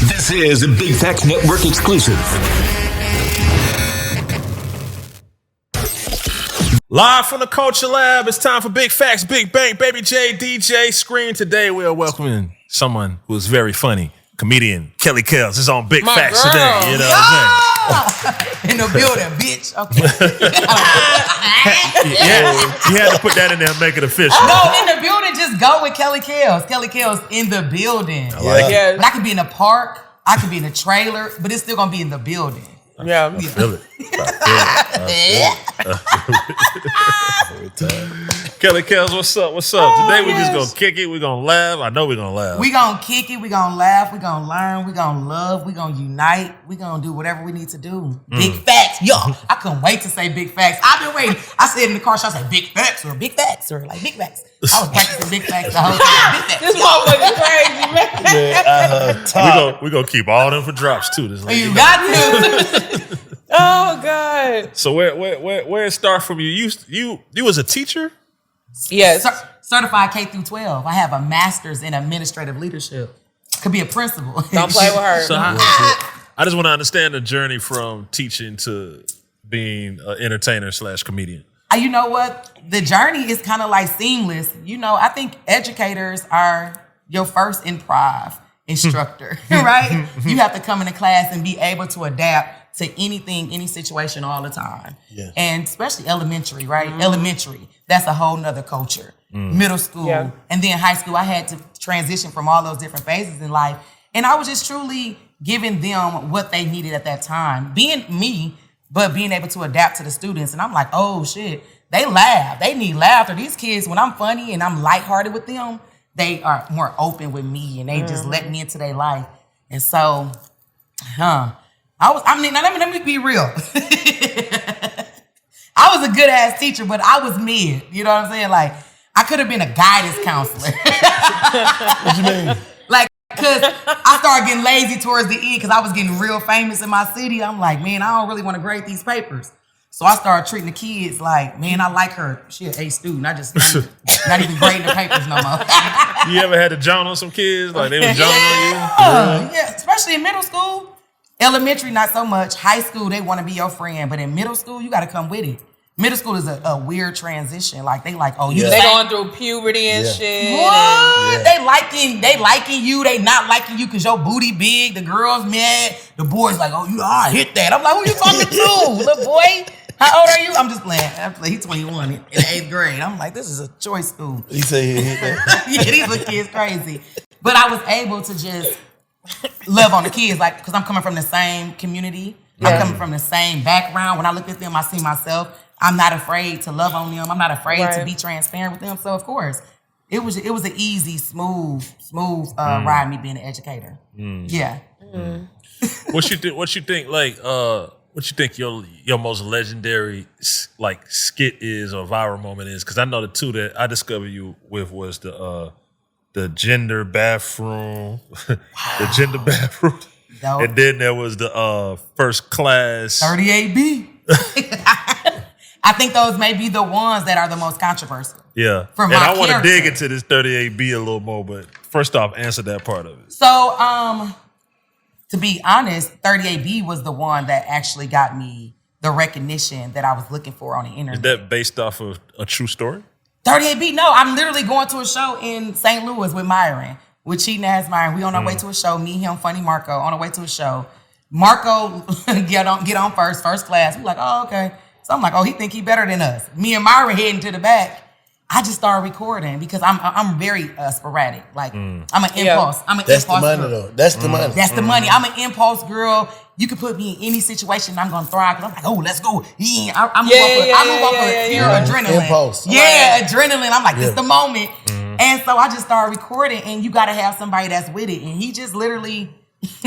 This is a Big Facts Network exclusive. Live from the Culture Lab, it's time for Big Facts, Big Bang, Baby J, DJ Screen. Today we are welcoming someone who is very funny, comedian Kelly Kells is on Big Facts girl. today. You know what I'm saying? In the building, bitch. Okay. Yeah, you had to put that in there and make it official. No, in the building, just go with Kelly Kells. Kelly Kells in the building. I like it. But I could be in a park, I could be in a trailer, but it's still gonna be in the building. I feel it. Kelly Kells, what's up? What's up? Today we just gonna kick it. We're gonna laugh. I know we're gonna laugh. We gonna kick it, we gonna laugh, we gonna learn, we gonna love, we gonna unite, we gonna do whatever we need to do. Big facts. Yo, I couldn't wait to say big facts. I've been waiting. I said in the car, I said big facts or big facts or like big facts. I was practicing big facts the whole time. Big facts. This motherfucker crazy, man. We gonna keep all them for drops too. This You got to. Oh God. So where it start from? You was a teacher? Yes. Certified K through 12. I have a master's in administrative leadership. Could be a principal. Don't play with her. So I just want to understand the journey from teaching to being an entertainer / comedian. You know what? The journey is kind of like seamless. You know, I think educators are your first improv instructor, right? You have to come into class and be able to adapt to anything, any situation all the time. Yeah. And especially elementary, right? Elementary, that's a whole nother culture. Middle school, and then high school, I had to transition from all those different phases in life. And I was just truly giving them what they needed at that time. Being me, but being able to adapt to the students. And I'm like, oh shit, they laugh. They need laughter. These kids, when I'm funny and I'm lighthearted with them, they are more open with me and they just let me into their life. And so, now let me be real. I was a good ass teacher, but I was mid. You know what I'm saying? Like, I could have been a guidance counselor. What you mean? Like, because I started getting lazy towards the end because I was getting real famous in my city. I'm like, man, I don't really want to grade these papers. So I started treating the kids like, man, I like her. She an A student. I just not even grading the papers no more. You ever had to joan on some kids? Like they was joning on you? Yeah, especially in middle school. Elementary, not so much. High school, they want to be your friend. But in middle school, you got to come with it. Middle school is a weird transition. Like, they like, oh, you They going through puberty and shit. What? They liking you. They not liking you because your booty big. The girls mad. The boys like, oh, I hit that. I'm like, who you talking to, little boy? How old are you? I'm just playing. He's 21 in 8th grade. I'm like, this is a choice school. He said he hit that. Yeah, these little kids crazy. But I was able to just love on the kids, like, because I'm coming from the same community. I'm coming from the same background. When I look at them, I see myself. I'm not afraid to love on them. I'm not afraid to be transparent with them. So of course, it was an easy, smooth ride. Me being an educator. Yeah. What you think? Like, what you think your most legendary like skit is or viral moment is? Because I know the two that I discovered you with was the gender bathroom, the gender bathroom, and then there was the first class 38B. I think those may be the ones that are the most controversial. Yeah. And I want to dig into this 38B a little more, but first off, answer that part of it. So, to be honest, 38B was the one that actually got me the recognition that I was looking for on the internet. Is that based off of a true story? 38B? No, I'm literally going to a show in St. Louis with Myron, with Cheating Ass Myron. We on our way to a show, me, him, Funny Marco, on our way to a show. Marco get on first class. We're like, oh, okay. So I'm like, oh, he think he better than us. Me and Myra heading to the back. I just started recording because I'm very sporadic. Like, I'm an impulse. That's the money, though. That's the money. That's the money. I'm an impulse girl. You can put me in any situation, I'm gonna thrive. Cause I'm like, oh, let's go. Yeah, I move off of pure adrenaline. Impulse. Yeah, adrenaline. I'm like, this is the moment. And so I just started recording, and you gotta have somebody that's with it. And he just literally,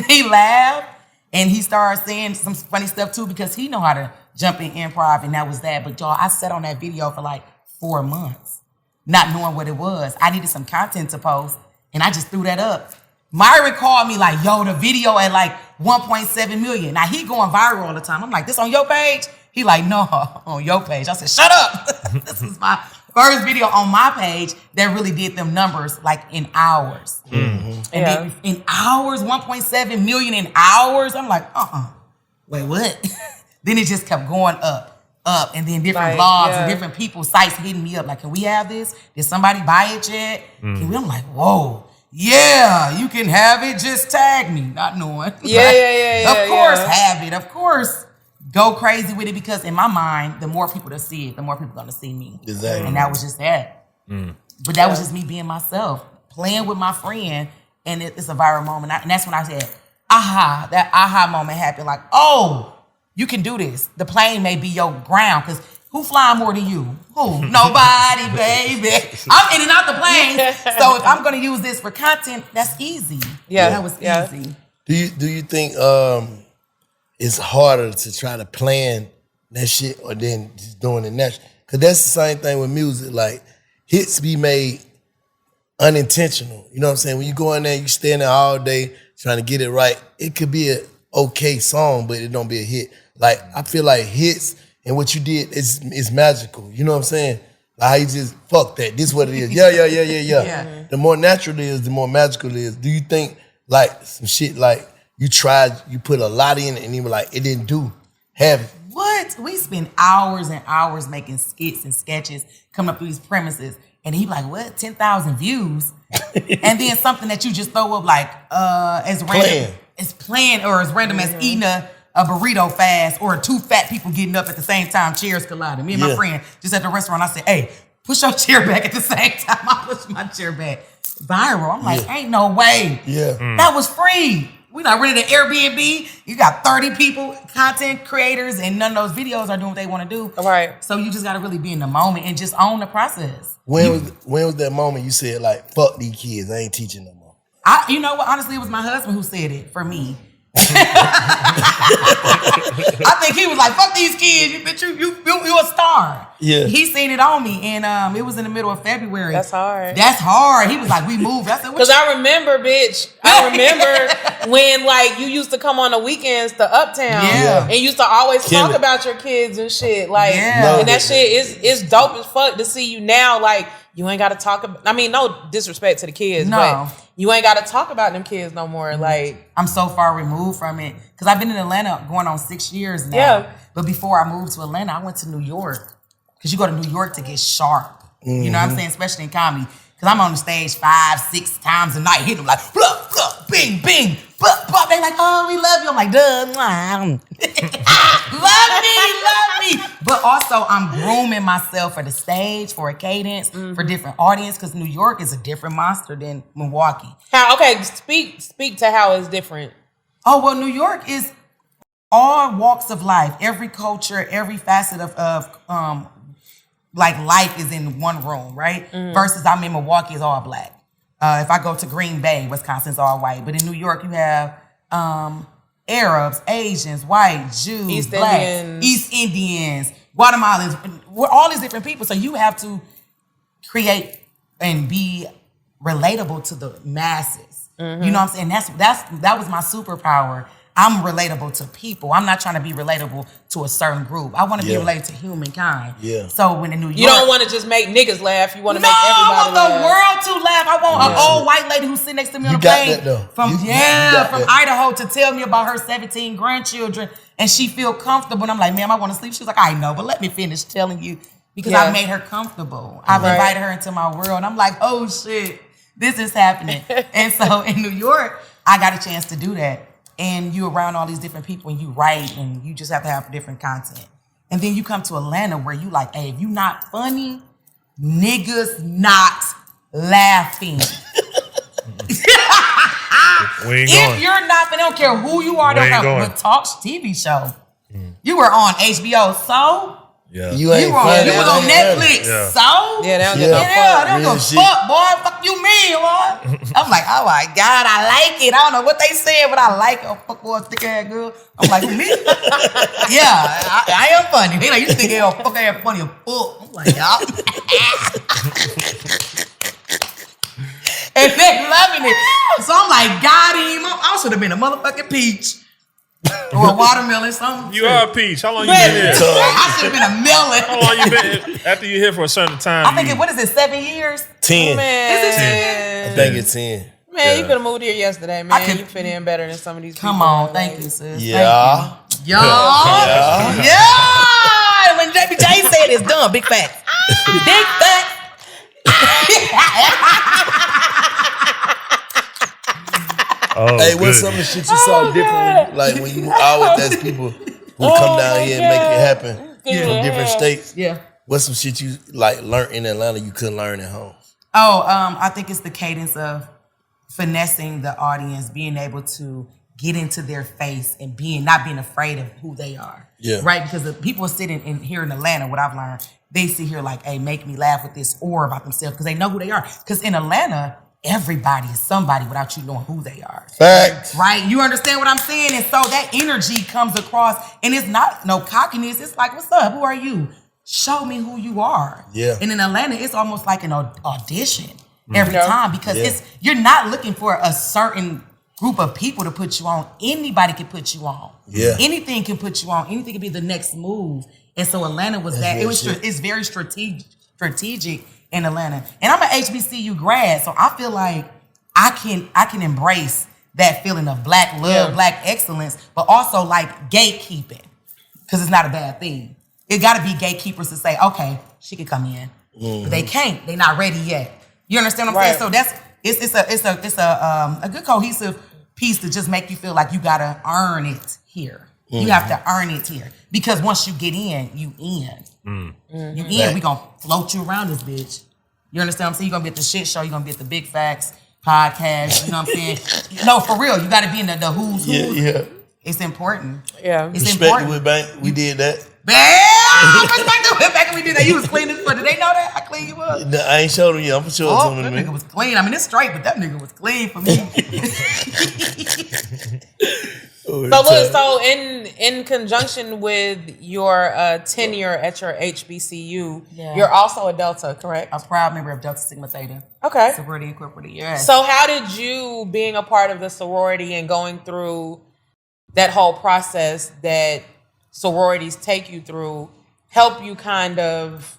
he laughed, and he started saying some funny stuff too because he know how to jump in improv, and that was that. But y'all, I sat on that video for like 4 months, not knowing what it was. I needed some content to post, and I just threw that up. Myron called me like, yo, the video at like 1.7 million. Now he going viral all the time. I'm like, this on your page? He like, no, on your page. I said, shut up. This is my first video on my page that really did them numbers like in hours. And then in hours, 1.7 million in hours. I'm like, wait, what? Then it just kept going up. And then different blogs and different people's sites hitting me up like, can we have this? Did somebody buy it yet? Can we? I'm like, whoa, yeah, you can have it. Just tag me, not knowing. Of course, have it. Of course, go crazy with it because in my mind, the more people that see it, the more people are gonna see me. Exactly. And that was just that. But that was just me being myself, playing with my friend, and it's a viral moment. And that's when I said, aha, that aha moment happened. Like, oh. You can do this. The plane may be your ground because who flying more than you? Who? Nobody, baby. I'm in and out the plane. So if I'm going to use this for content, that's easy. Yeah, that was easy. Do you think it's harder to try to plan that shit or then just doing it naturally? Because that's the same thing with music. Like, hits be made unintentional. You know what I'm saying? When you go in there, you stand there all day trying to get it right. It could be an okay song, but it don't be a hit. Like, I feel like hits and what you did is magical. You know what I'm saying? Like, how you just, fuck that. This is what it is. Yeah. The more natural it is, the more magical it is. Do you think, like, some shit like you tried, you put a lot in it and you were like, it didn't do half it? What? We spend hours and hours making skits and sketches, coming up with these premises. And he be like, what? 10,000 views? And then something that you just throw up like, as random. It's playing or as random as eating a burrito fast or two fat people getting up at the same time, chairs colliding. Me and my friend just at the restaurant, I said, hey, push your chair back at the same time. I push my chair back. Viral. I'm like, ain't no way. That was free. We not renting an Airbnb. You got 30 people, content creators, and none of those videos are doing what they want to do. Right. So you just got to really be in the moment and just own the process. When was that moment you said, like, fuck these kids, I ain't teaching no more? You know what? Honestly, it was my husband who said it for me. I think he was like, fuck these kids, you a star. Yeah. He seen it on me, and it was in the middle of February. That's hard. That's hard. He was like, we moved. I said, because I remember, bitch. I remember when, like, you used to come on the weekends to Uptown. Yeah. And you used to always talk about your kids and shit. Like, and that shit is dope as fuck to see you now. Like, you ain't got to talk about, I mean, no disrespect to the kids, but you ain't got to talk about them kids no more. Like, I'm so far removed from it because I've been in Atlanta going on 6 years now. Yeah. But before I moved to Atlanta, I went to New York because you go to New York to get sharp. You know what I'm saying? Especially in comedy. Because I'm on the stage 5-6 times a night, hitting them like, blah, blah, bing, bing, blah, blah. They like, oh, we love you. I'm like, duh, love me. But also, I'm grooming myself for the stage, for a cadence, for different audience, because New York is a different monster than Milwaukee. Okay, speak to how it's different. Oh, well, New York is all walks of life, every culture, every facet of like life is in one room, right? Versus I'm in Milwaukee, it's all black. If I go to Green Bay, Wisconsin, it's all white. But in New York, you have Arabs, Asians, white, Jews, East blacks, Indians. East Indians, Guatemalans. We're all these different people. So you have to create and be relatable to the masses. You know what I'm saying? That was my superpower. I'm relatable to people. I'm not trying to be relatable to a certain group. I want to be related to humankind. Yeah. So when in New York, You don't want to just make niggas laugh. You want to make I everybody want the laugh. world to laugh. I want an old white lady who's sitting next to me on the got plane that, though. from You got from that. Idaho to tell me about her 17 grandchildren, and she feel comfortable. And I'm like, ma'am, I want to sleep. She's like, I know, but let me finish telling you because I made her comfortable. I've invited her into my world. I'm like, oh shit, this is happening. And so in New York, I got a chance to do that. And you around all these different people and you write and you just have to have different content. And then you come to Atlanta where you like, hey, if you not funny, niggas not laughing. We ain't If going. you're not funny, I don't care who you are, We don't ain't care. going. But talk TV show. You were on HBO, so Yeah. You ain't you were on, funny. you was on Netflix, Yeah. so Yeah, they don't give no yeah, fuck. they don't Real give a shit. fuck, boy. Fuck you mean, boy? I'm like, oh my God, I like it. I don't know what they said, but I like it. Oh, fuck boy, thick ass girl. I'm like, me? Yeah, I am funny. They like, you think you're fuck ass funny as fuck. I'm like, y'all. And they loving it. So I'm like, got him. I should have been a motherfucking peach. Or a watermelon, something. You are a peach. How long you been here? I should have been a melon. How long you been after you here for a certain time? I think what is it, 7 years? 10. Man. Is it 10? I think it's 10. Man, you could have moved here yesterday, man. You fit in better than some of these Come people. on, thank you, sis. Yeah. Thank you. Yeah. When JBJ said it's done, big facts. Big facts. Oh, Hey, what's some of the shit you saw different? Like when you out with those people who come down here and make it happen from different states. Yeah. What's some shit you like learned in Atlanta you couldn't learn at home? I think it's the cadence of finessing the audience, being able to get into their face and not being afraid of who they are. Yeah. Right? Because the people sitting in here in Atlanta, what I've learned, they sit here like, hey, make me laugh with this or about themselves because they know who they are. Because in Atlanta, everybody is somebody without you knowing who they are. Facts. Right? You understand what I'm saying? And so that energy comes across and it's not no cockiness. It's like, what's up? Who are you? Show me who you are. Yeah. And in Atlanta, it's almost like an audition every time because you're not looking for a certain group of people to put you on. Anybody can put you on. Yeah. Anything can put you on. Anything can be the next move. And so Atlanta was that. It's very strategic in Atlanta. And I'm an HBCU grad, so I feel like I can embrace that feeling of black love, black excellence, but also like gatekeeping. Because it's not a bad thing. It gotta be gatekeepers to say, okay, she can come in. But they can't. They're not ready yet. You understand what I'm saying? So it's a good cohesive piece to just make you feel like you gotta earn it here. You have to earn it here. Because once you get in, you in. You in, we gonna float you around this bitch. You understand what I'm saying? You're gonna be at the shit show, you're gonna be at the Big Facts podcast, you know what I'm saying? No, for real, you gotta be in the who's who. Yeah. It's important. Yeah. It's Respect important. with bank. We did that. Back when we did that, you was clean as fuck. Did they know that? I clean you up. No, I ain't showed them yet. I'm for sure Oh, some of that them. nigga was clean. I mean, it's straight, but that nigga was clean for me. So in conjunction with your tenure at your HBCU, you're also a Delta, correct? A proud member of Delta Sigma Theta. Okay. Sorority Incorporated, yeah. So how did you, being a part of the sorority and going through that whole process that sororities take you through, help you kind of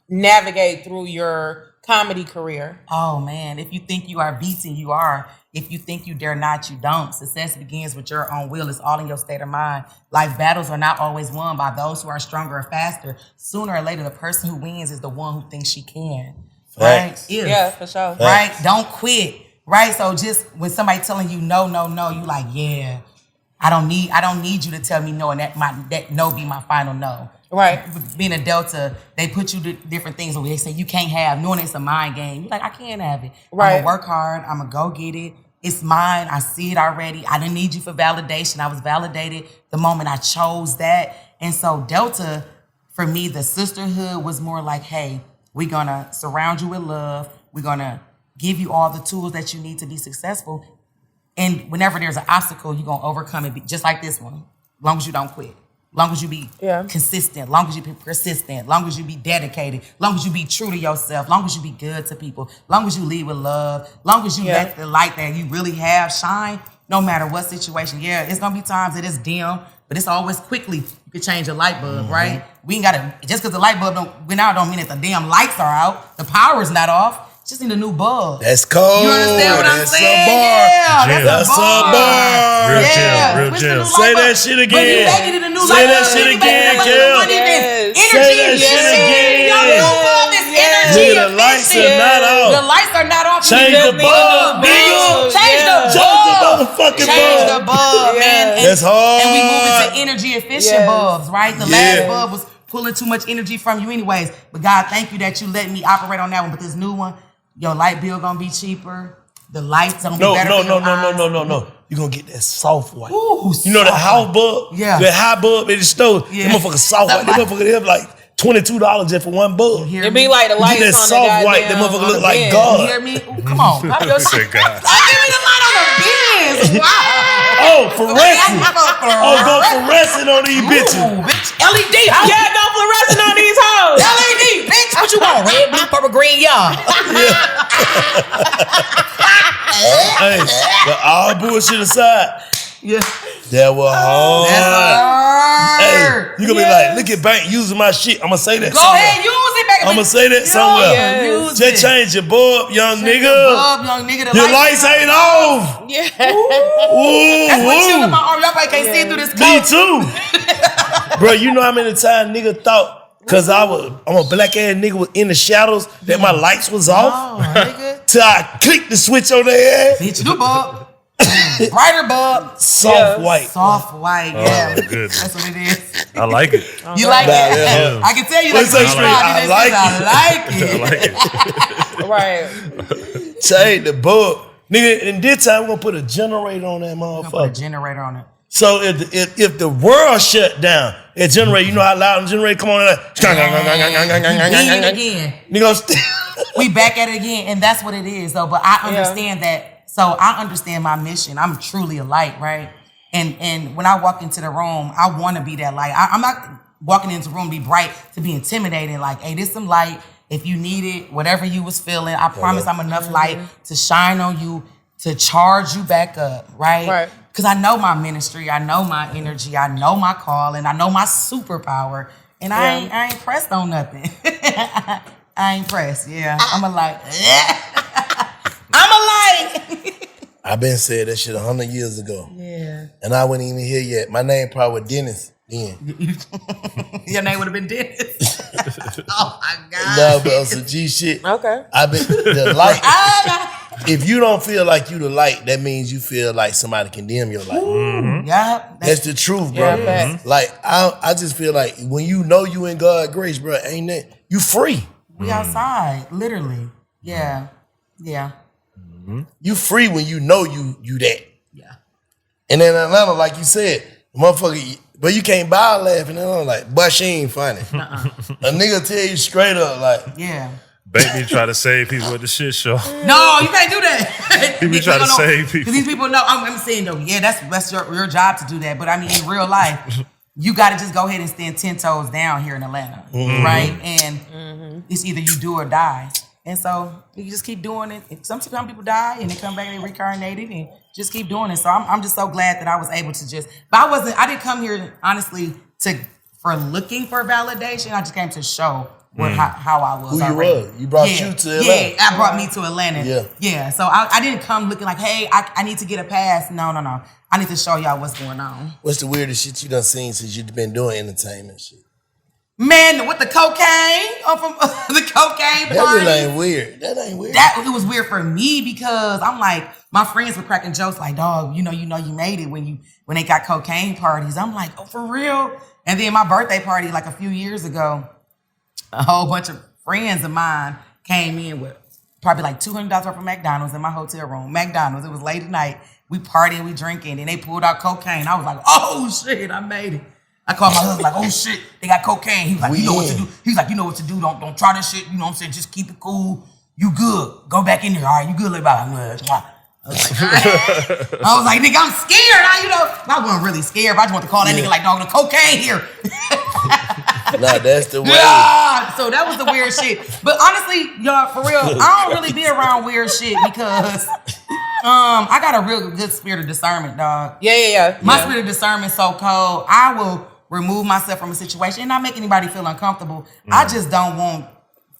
navigate through your comedy career? Oh, man. If you think you are beaten, you are. If you think you dare not, you don't. Success begins with your own will. It's all in your state of mind. Life battles are not always won by those who are stronger or faster. Sooner or later, the person who wins is the one who thinks she can. Facts. Right? Yeah, for sure. Right? Don't quit. Right? So just when somebody telling you no, you like, yeah, I don't need you to tell me no, and that no be my final no. Right. Being a Delta, they put you to different things where they say you can't have, knowing it's a mind game. You're like, I can't have it. Right. I'm gonna work hard. I'm gonna go get it. It's mine. I see it already. I didn't need you for validation. I was validated the moment I chose that. And so Delta, for me, the sisterhood was more like, hey, we're gonna surround you with love. We're gonna give you all the tools that you need to be successful. And whenever there's an obstacle, you're gonna overcome it, just like this one. As long as you don't quit. Long as you be consistent, long as you be persistent, long as you be dedicated, long as you be true to yourself, long as you be good to people, long as you lead with love, long as you let the light that you really have shine, no matter what situation. Yeah, it's gonna be times that it's dim, but it's always quickly you can change a light bulb, right? We ain't gotta, just because the light bulb went out don't mean that the damn lights are out. The power's not off. Just need a new bulb. That's cold. You understand what I'm saying? A bar. Yeah, that's a bar. Real chill. Say that shit again. But you making it a new Say light that bulb. shit You again, making it Kel. energy. Say that shit again. Your new bulb is energy. Nigga, the lights are not off. The lights are not off. Change the bulb, nigga. Change the bulb. Change the motherfucking bulb. Change the bulb, man. That's hard. And we move into energy efficient bulbs, right? The last bulb was pulling too much energy from you anyways. But God, thank you that you let me operate on that one. But this new one, your light bill gonna be cheaper. The lights gonna be better. No. You gonna get that soft white. Ooh, you know the house bulb? Yeah. The high bulb in the store. Yeah. That motherfucker soft white. That motherfucker they have like $22 just for one bulb. It be like the lights you get that on soft the white. That motherfucker look like You God. hear me? Ooh, come on. Pop your shit. God. Give me the light on the Benz. Wow. Oh, fluorescent. Go fluorescent on these bitches. Ooh, bitch. LED. Ho. Yeah, go fluorescent on these hoes. LED, bitch. What you want? Red, blue, purple, green, y'all. Hey, but all bullshit aside, That was hard. That's hard. Hey, you gonna be like, look at Bank using my shit. I'm gonna say that. Go ahead, use it, baby. I'm gonna say that somewhere. Use Just it. change your bulb, young nigga. Young nigga. Your lights ain't off. Yeah. Ooh, That's what chill in my arm. Y'all probably can't see through this Me coat. too. Bro, you know how many times nigga thought, cause I'm a black ass nigga was in the shadows, that my lights was off. Oh, nigga. Till I clicked the switch on their ass. Bitch, new bulb. Brighter bulb. Soft white. Soft white, yeah. my goodness. That's what it is. I like it. You like it? Yeah. I can tell you like What's that it. street? I like it. Right. Change the bulb. Nigga, in this time, we're gonna put a generator on that I'm gonna put a motherfucker. generator on it. So if the world shut down, it generator, you know how loud the generator come on and Ding again. nigga, We back at it again, and that's what it is, though. But I understand that. So I understand my mission. I'm truly a light, right? And when I walk into the room, I want to be that light. I'm not walking into the room to be bright, to be intimidating. Like, hey, this some light. If you need it, whatever you was feeling, I promise I'm enough light to shine on you, to charge you back up, right? Right. Because I know my ministry, I know my energy, I know my call, and I know my superpower. And I ain't pressed on nothing. I ain't pressed, yeah. I'm a light. I'm a light. I've been saying that shit 100 years ago. Yeah. And I wasn't even here yet. My name probably was Dennis then. Your name would have been Dennis. Oh my God. No, but on some G shit. Okay. I've been the light. If you don't feel like you the light, that means you feel like somebody condemn your light. Yeah. That's the truth, bro. Yeah, facts. Like I just feel like when you know you in God's grace, bro, ain't that you free? We outside, literally. Yeah. Yeah. You free when you know you that. Yeah. And in Atlanta, like you said, motherfucker, but you can't buy a laugh in Atlanta, like, but she ain't funny. A nigga tell you straight up, like, Yeah. Baby try to save people at the shit show. No, you can't do that. People try to save people. Because these people know, I'm saying though, yeah, that's your job to do that. But I mean, in real life, you got to just go ahead and stand 10 toes down here in Atlanta, right? And it's either you do or die. And so you just keep doing it. Sometimes people die and they come back and they reincarnated and just keep doing it. So I'm just so glad that I was able to but I didn't come here honestly for looking for validation. I just came to show how I was. who you already. was. You brought you to Atlanta. Yeah, that brought me to Atlanta. Yeah. Yeah. So I didn't come looking like, hey, I need to get a pass. No. I need to show y'all what's going on. What's the weirdest shit you done seen since you've been doing entertainment shit? Man, with the cocaine, from the cocaine party. That really ain't weird. That ain't weird. It was weird for me because I'm like, my friends were cracking jokes like, dog, you know you made it when they got cocaine parties. I'm like, oh, for real? And then my birthday party, like a few years ago, a whole bunch of friends of mine came in with probably like $200 worth of McDonald's in my hotel room. McDonald's, it was late at night. We partying, we drinking, and they pulled out cocaine. I was like, oh shit, I made it. I called my husband like, oh shit, they got cocaine. He was like, you know what to do. He was like, you know what to do. Don't try this shit. You know what I'm saying? Just keep it cool. You good. Go back in there. All right, you good, little bit. I was like, all right. I was like, nigga, I'm scared. I wasn't really scared, but I just want to call that nigga like, dog, the cocaine here. Nah, that's the way. Yeah. So that was the weird shit. But honestly, y'all, for real, I don't really be around weird shit because I got a real good spirit of discernment, dog. Yeah. My spirit of discernment so cold. I will remove myself from a situation and not make anybody feel uncomfortable. I just don't want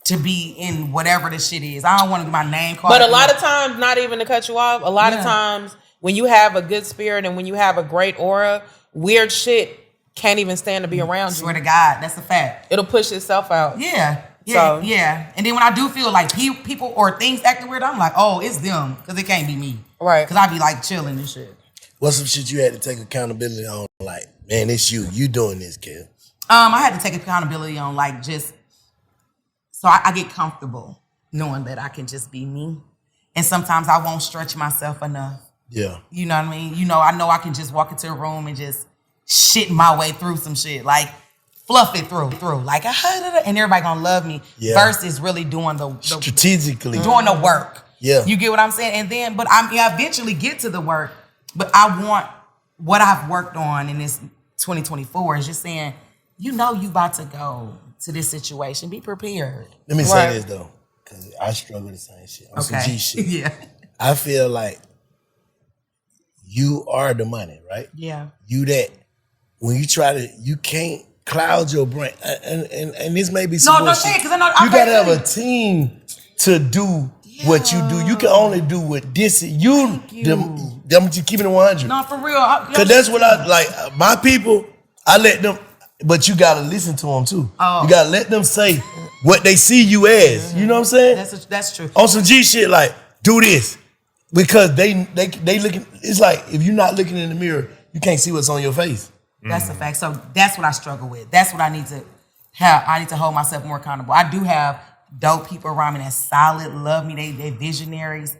to be in whatever the shit is. I don't want to get my name called. But a lot of times, not even to cut you off, a lot of times when you have a good spirit and when you have a great aura, weird shit can't even stand to be around you. Swear to God, that's a fact. It'll push itself out. Yeah. So- Yeah. And then when I do feel like people or things acting weird, I'm like, oh, it's them. Because it can't be me. Right. Because I be like chilling and shit. What's some shit you had to take accountability on? Like, man, it's you. You doing this, kid. I had to take accountability on like just so I get comfortable knowing that I can just be me. And sometimes I won't stretch myself enough. Yeah. You know what I mean? You know I can just walk into a room and just shit my way through some shit. Like fluff it through. Like and everybody gonna love me. Yeah. Versus really doing the strategically doing the work. Yeah. You get what I'm saying? And then, but I eventually get to the work, but I want what I've worked on in this 2024 is just saying, you know you about to go to this situation. Be prepared. Let me say this though, because I struggle with the same shit. On some G shit. Yeah. I feel like you are the money, right? Yeah. You that. When you try to, you can't cloud your brain. And this may be some bullshit. Because I know you gotta have a team to do what you do. You can only do what this is. You keeping it 100. No, for real. Because that's what I like. My people, I let them, but you gotta listen to them too. Oh. You gotta let them say what they see you as. You know what I'm saying? That's true. On some G shit, like, do this. Because they looking, it's like, if you're not looking in the mirror, you can't see what's on your face. That's a fact. So that's what I struggle with. That's what I need to have. I need to hold myself more accountable. I do have dope people around me that's solid, love me, they visionaries.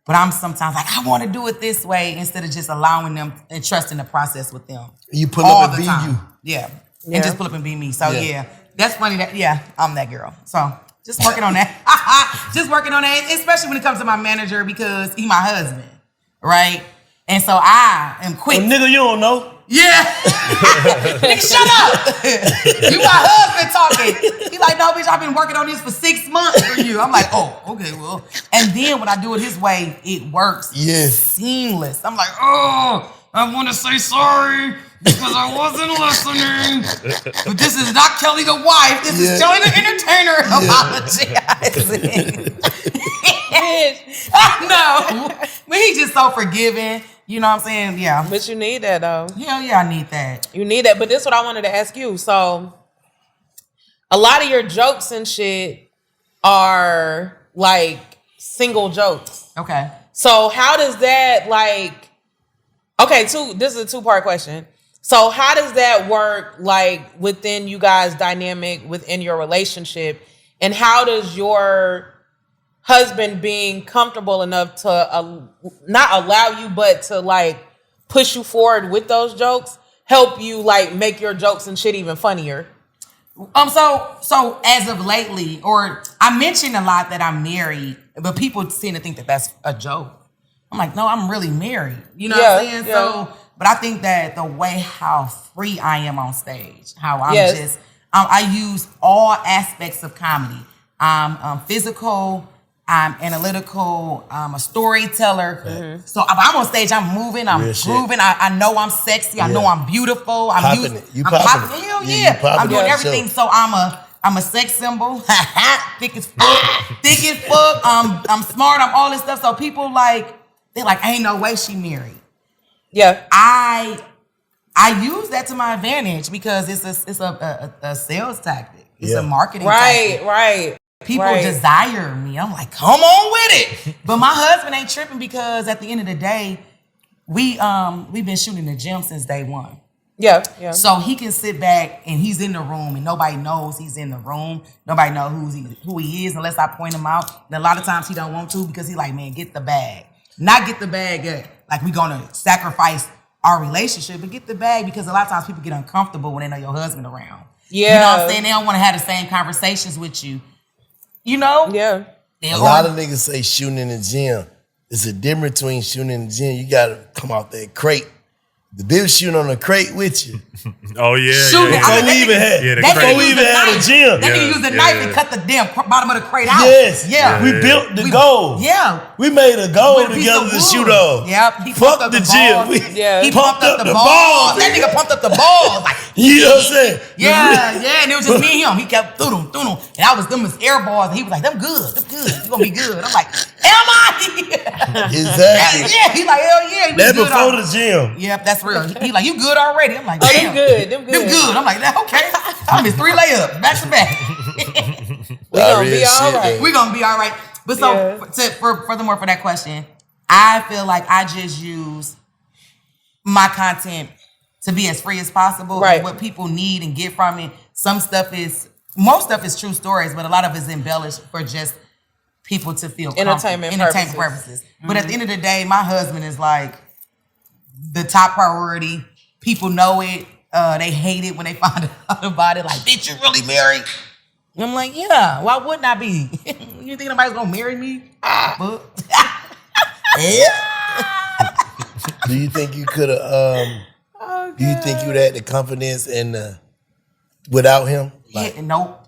But I'm sometimes like, I want to do it this way instead of just allowing them and trusting the process with them. You pull up and be you. Yeah. And just pull up and be me. So yeah, that's funny that, I'm that girl. So just working on that. Just working on that, especially when it comes to my manager because he's my husband, right? And so I am quick. Well, nigga, you don't know. Yeah. Nigga, shut up. You my husband talking. He like, no, bitch, I've been working on this for 6 months for you. I'm like, oh, okay, well. And then when I do it his way, it works. Yes. Seamless. I'm like, oh, I want to say sorry because I wasn't listening. But this is not Kelly the wife. This is Kelly the entertainer apologizing. No. But he's just so forgiving. You know what I'm saying? Yeah. But you need that though. Hell yeah, I need that. You need that. But this is what I wanted to ask you. So a lot of your jokes and shit are like single jokes. Okay. So how does that like, this is a 2-part question. So how does that work like within you guys' dynamic within your relationship? And how does your husband being comfortable enough to not allow you, but to like push you forward with those jokes, help you like make your jokes and shit even funnier? So as of lately, or I mentioned a lot that I'm married, but people seem to think that that's a joke. I'm like, no, I'm really married. You know what I'm saying? Yeah. So, but I think that the way how free I am on stage, how I'm I use all aspects of comedy. I'm physical. I'm analytical. I'm a storyteller. Mm-hmm. So if I'm on stage, I'm moving, I'm grooving. I know I'm sexy. I know I'm beautiful. I'm popping it. Hell yeah. I'm doing everything. So I'm a sex symbol. Thick as fuck. I'm smart. I'm all this stuff. So people they're like, ain't no way she married. Yeah. I use that to my advantage because it's a sales tactic. It's a marketing tactic. Right. People desire me. I'm like, come on with it. But my husband ain't tripping because at the end of the day, we've been shooting the gym since day one. Yeah. So he can sit back and he's in the room and nobody knows he's in the room. Nobody knows who he is unless I point him out. And a lot of times he don't want to because he's like, man, get the bag. Not get the bag like we gonna sacrifice our relationship, but get the bag because a lot of times people get uncomfortable when they know your husband around. Yeah. You know what I'm saying? They don't want to have the same conversations with you. You know? Yeah. A lot of niggas say shooting in the gym. There's a difference between shooting in the gym. You gotta come out that crate. The bitch shooting on a crate with you. Oh yeah. Before we even had a gym. They can use the knife and cut the damn bottom of the crate out. Yes. Yeah. We built the goal. Yeah. We made a goal together to shoot off. Yep. Fuck the gym. He pumped up the balls. That nigga pumped up the balls. Like, you know what I'm saying? Yeah. And it was just me and him. He kept through them. And them was air balls. And he was like, them good. You gonna be good. I'm like, am I? Exactly. Yeah. He like, hell yeah. That before the gym. Yep, that's real. He like, you good already? I'm like, damn. Them good. I'm like, okay. I missed 3 layups back to back. We gonna be all right. We gonna be all right. But furthermore, for that question, I feel like I just use my content to be as free as possible. Right. And what people need and get from it. Most stuff is true stories, but a lot of it's embellished for just people to feel entertainment purposes. But at the end of the day, my husband is like the top priority. People know it. They hate it when they find out about it. Like, bitch, you really married? And I'm like, yeah. Why wouldn't I be? You think nobody's gonna marry me? Do you think you could have? Do you think you would have had the confidence and without him? Like, nope.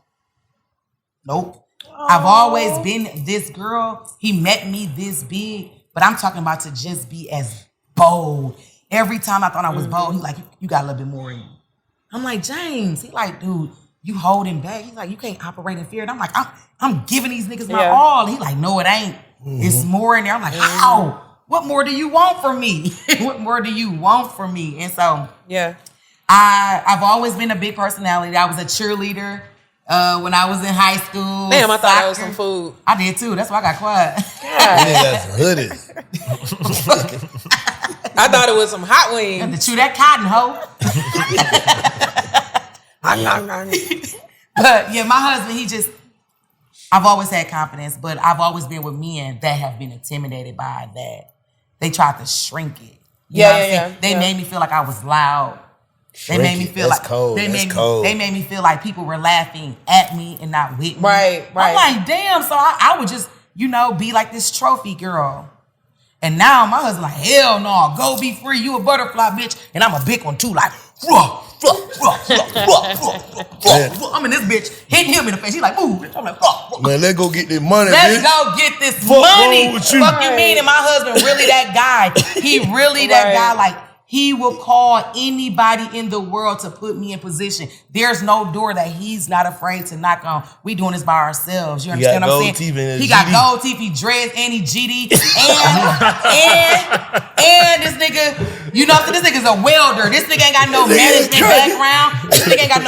I've always been this girl. He met me this big, but I'm talking about to just be as bold. Every time I thought I was bold, he's like, you got a little bit more in you. I'm like, James. He like, dude, you holding back. He's like, you can't operate in fear. And I'm like, I'm giving these niggas my all. He like, no, it ain't. It's more in there. I'm like, how? What more do you want from me? What more do you want from me? And so, I've always been a big personality. I was a cheerleader when I was in high school. Damn, I thought that was some food. I did too. That's why I got quiet. That's hoodies. I thought it was some hot wings. And to chew that cotton, hoe. But yeah, my husband, I've always had confidence, but I've always been with men that have been intimidated by that. They tried to shrink it. You know what I'm saying? They made me feel like I was loud. They made me feel like cold. They made me feel like people were laughing at me and not with me. Right. I'm like, damn. So I would just, be like this trophy girl. And now my husband like, hell no, go be free. You a butterfly bitch, and I'm a big one too. Like, I'm in this bitch hitting him in the face. He's like, move. I'm like, man, let's go get this money. Let's go get this money. Fuck you mean? And my husband really that guy. He really that guy. Like, he will call anybody in the world to put me in position. There's no door that he's not afraid to knock on. We doing this by ourselves. You understand what I'm saying? He got gold teeth, he dreads, and he GD. And this nigga, this nigga's a welder. This nigga ain't got no management background. This nigga ain't got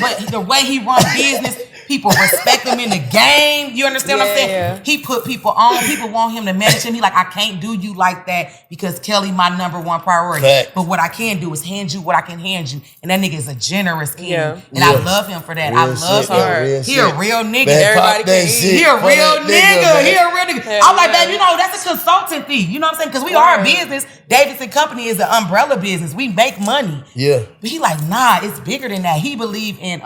but the way he run business, people respect him in the game. You understand what I'm saying? Yeah. He put people on. People want him to manage him. He like, I can't do you like that because Kelly my number one priority. Fact. But what I can do is hand you what I can hand you. And that nigga is a generous king. Yeah. And I love him for that. Real I love him. He a real nigga. Everybody can eat. He a real nigga. He a real nigga. I'm like, babe, that's a consultancy. You know what I'm saying? Because we are a business. Davidson Company is an umbrella business. We make money. Yeah. But he like, nah, it's bigger than that. He believe in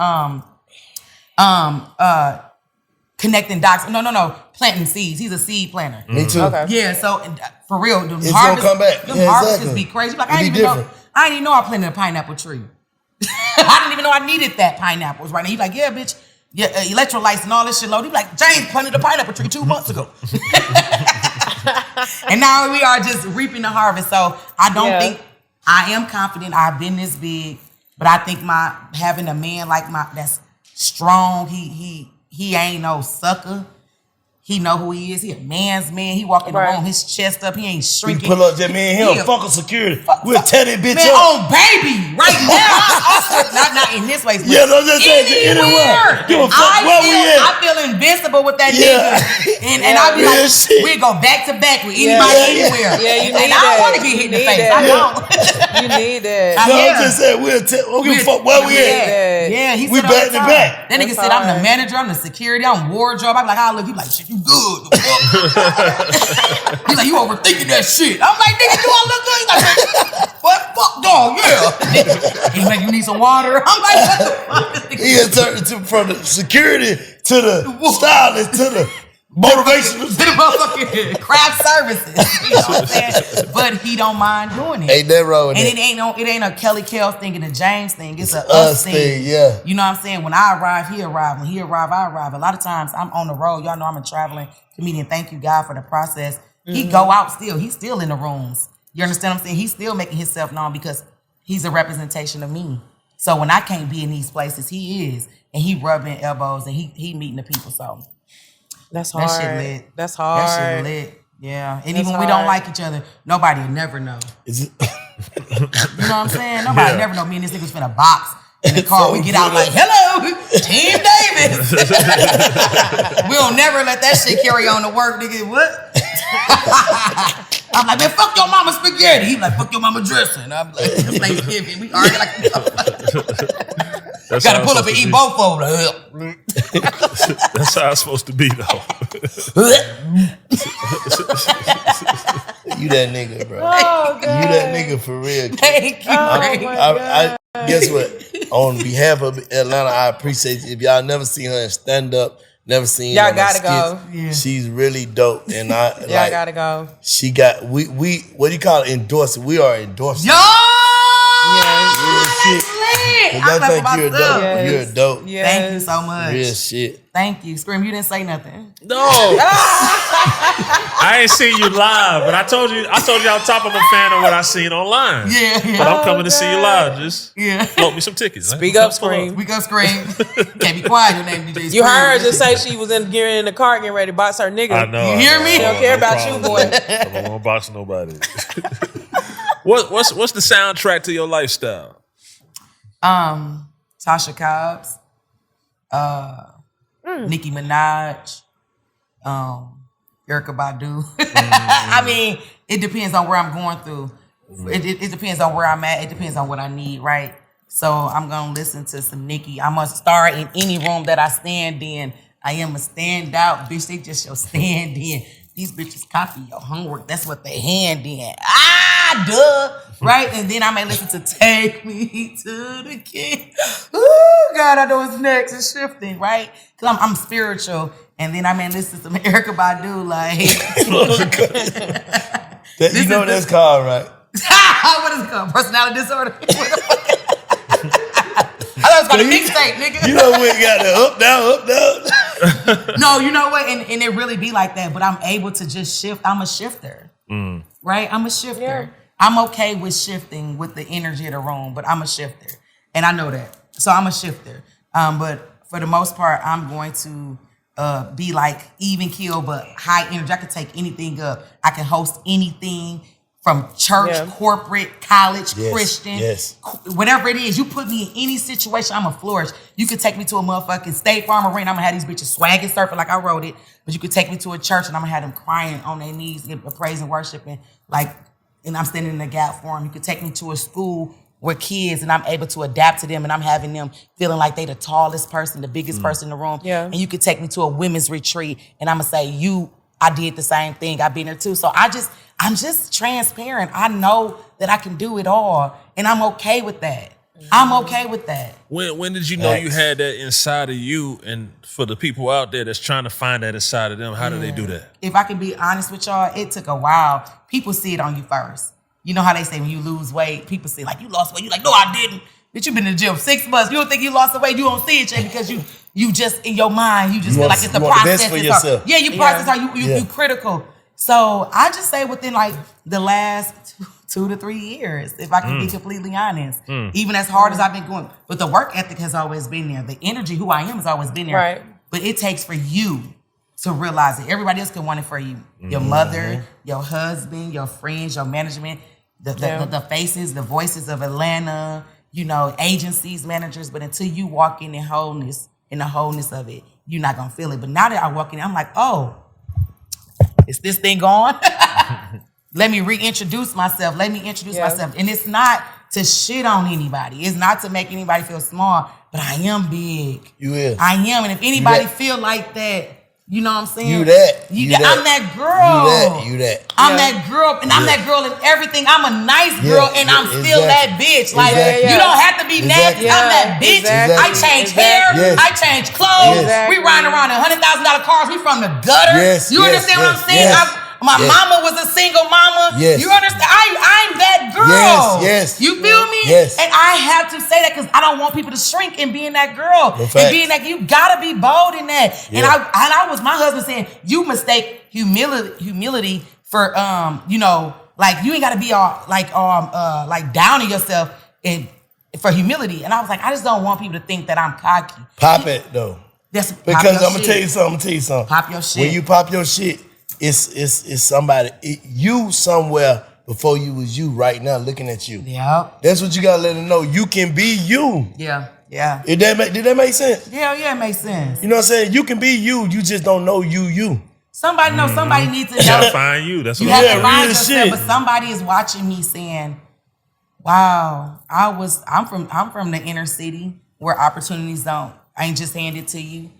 connecting dots. No, planting seeds. He's a seed planter. Me too. Okay. Yeah, so for real, it's gonna come back. Harvests be crazy. Like, I didn't even know I planted a pineapple tree. I didn't even know I needed that pineapples right now. He's like, yeah, bitch, electrolytes and all this shit low. He's like, James planted a pineapple tree 2 months ago. And now we are just reaping the harvest. So I don't think I am confident. I've been this big, but I think having a man like that's strong. He ain't no sucker. He know who he is. He a man's man. He walk in the room, his chest up. He ain't shrinking. We pull up just me and him. Fuck a security. We'll tear that bitch man, up. on baby right now. not in this way. Yeah, no, just saying anywhere. Give a fuck where we at. I feel invincible with that nigga. And I be like, we go back to back with anybody anywhere. Yeah, you need that. And I don't want to get hit in the face. I don't. You need that. No, I'm just saying we'll give a fuck where we at. Yeah, he we back to back. That nigga said, I'm the manager, I'm the security, I'm wardrobe. I'm like, how I look? He like, shit, you good. He's like, you overthinking that shit. I'm like, nigga, do I look good? He's like, what? Fuck, dog, yeah. He's like, you need some water? I'm like, what the fuck? He has turned from the security to the stylist to the motivational to the motherfucking craft services. You know what I'm saying? But he don't mind doing it. Ain't that wrong with and that? it ain't a Kelly Kells thing and a James thing. It's a us thing. Yeah. You know what I'm saying? When I arrive, he arrive. When he arrive, I arrive. A lot of times I'm on the road. Y'all know I'm a traveling comedian. Thank you, God, for the process. He go out still. He's still in the rooms. You understand what I'm saying? He's still making himself known because he's a representation of me. So when I can't be in these places, he is. And he rubbing elbows and he meeting the people. So that's hard. That shit lit. That's hard. That shit lit. Yeah. And even when we don't like each other, nobody will never know. Is it? You know what I'm saying? Nobody will never know. Me and this nigga's finna box in the car. We get out like, hello, Team Davis. We'll never let that shit carry on to work, nigga. What? I'm like, man, fuck your mama spaghetti. He like, fuck your mama dressing. I'm like, it's Thanksgiving. We argue like gotta pull up and eat both of them. That's how it's supposed to be, though. You that nigga, bro. Oh, you that nigga for real. Thank you. I guess what? On behalf of Atlanta, I appreciate you. If y'all never seen her in stand up, never seen y'all her gotta skits, go. Yeah. She's really dope, and I y'all like, gotta go. She got we what do you call it? Endorsing. We are endorsing. Yo, yeah, that's lit. I think you're dope. Yes. You're dope. Yes. Thank you so much. Real shit. Thank you. Scream, you didn't say nothing. No. I ain't seen you live, but I told you on top I'm a fan of what I seen online. Yeah. But I'm coming to see you live. Just Yeah. float me some tickets. Speak up, Scream. We go Scream. Can't be quiet. Your name DJ Scream. You heard her just say she was getting in the car getting ready to box her nigga. I know. You hear me? She don't care about you, boy. I don't want to box nobody. What's the soundtrack to your lifestyle? Tasha Cobbs, Nicki Minaj, Erykah Badu. I mean, it depends on where I'm going through. It depends on where I'm at. It depends on what I need, right? So I'm gonna listen to some Nicki. I'm a star in any room that I stand in. I am a standout, bitch. They just your stand in. These bitches copy your homework. That's what they hand in. Duh. Right? And then I may listen to Take Me to the King. Ooh, God, I know it's next. It's shifting, right? Because I'm spiritual. And then I may listen to some Erykah Badu, like. You know what that's called, right? What is it called? Personality disorder? I thought it was called a mixtape, nigga. You know we got the up, down. No, you know what? And it really be like that. But I'm able to just shift. I'm a shifter. Right? I'm a shifter. Yeah. I'm okay with shifting with the energy of the room, but I'm a shifter. And I know that. So I'm a shifter. But for the most part, I'm going to be like even keel, but high energy. I can take anything up. I can host anything from church, corporate, college, Christian, whatever it is. You put me in any situation, I'm a flourish. You could take me to a motherfucking State Farm arena. I'm gonna have these bitches swagging, surfing like I wrote it. But you could take me to a church and I'm gonna have them crying on their knees, praise and worshiping, and I'm standing in the gap for them. You could take me to a school where kids and I'm able to adapt to them and I'm having them feeling like they the tallest person, the biggest person in the room. Yeah. And you could take me to a women's retreat and I'm gonna say, I did the same thing. I've been there too. So I'm just transparent. I know that I can do it all and I'm okay with that. I'm okay with that. When did you know you had that inside of you? And for the people out there that's trying to find that inside of them, how do they do that? If I can be honest with y'all, it took a while. People see it on you first. You know how they say when you lose weight, people say like, you lost weight. You're like, no, I didn't. Bitch, you been in the gym 6 months. You don't think you lost the weight. You don't see it yet because you just, in your mind, you just feel like it's the process. Best for yourself. Yeah, you process how you critical. So I just say within like the last 2 to 3 years, if I can be completely honest, even as hard as I've been going, but the work ethic has always been there. The energy, who I am, has always been there. Right. But it takes for you to realize it. Everybody else can want it for you. Your mother, your husband, your friends, your management, the faces, the voices of Atlanta, agencies, managers. But until you walk in the wholeness of it, you're not gonna feel it. But now that I walk in, I'm like, oh, is this thing on? Let me reintroduce myself. Let me introduce myself. And it's not to shit on anybody. It's not to make anybody feel small, but I am big. You is. I am. And if anybody feel like that, you know what I'm saying? You that. I'm that girl. You that. I'm that girl. And I'm that girl in everything. I'm a nice girl and I'm still that bitch. Like, you don't have to be nasty. I'm that bitch. I change hair. I change clothes. We riding around in $100,000 cars. We from the gutter. You understand what I'm saying? My mama was a single mama. You understand? I'm that girl. You feel me? And I have to say that because I don't want people to shrink in being that girl. And being that, you gotta be bold in that. And I was my husband saying, you mistake humility for like you ain't gotta be all like down on yourself and for humility. And I was like, I just don't want people to think that I'm cocky. Pop it though. Because I'm gonna tell you something. Pop your shit. When you pop your shit, it's somebody, you somewhere before you was you right now looking at you. Yeah. That's what you gotta let them know. You can be you. Yeah. Did that make sense? Yeah, it makes sense. You know what I'm saying? You can be you just don't know you. Somebody knows, somebody needs to know. You gotta find you. That's what you have to find yourself, but somebody is watching me saying, wow, I'm from the inner city where opportunities ain't just handed to you.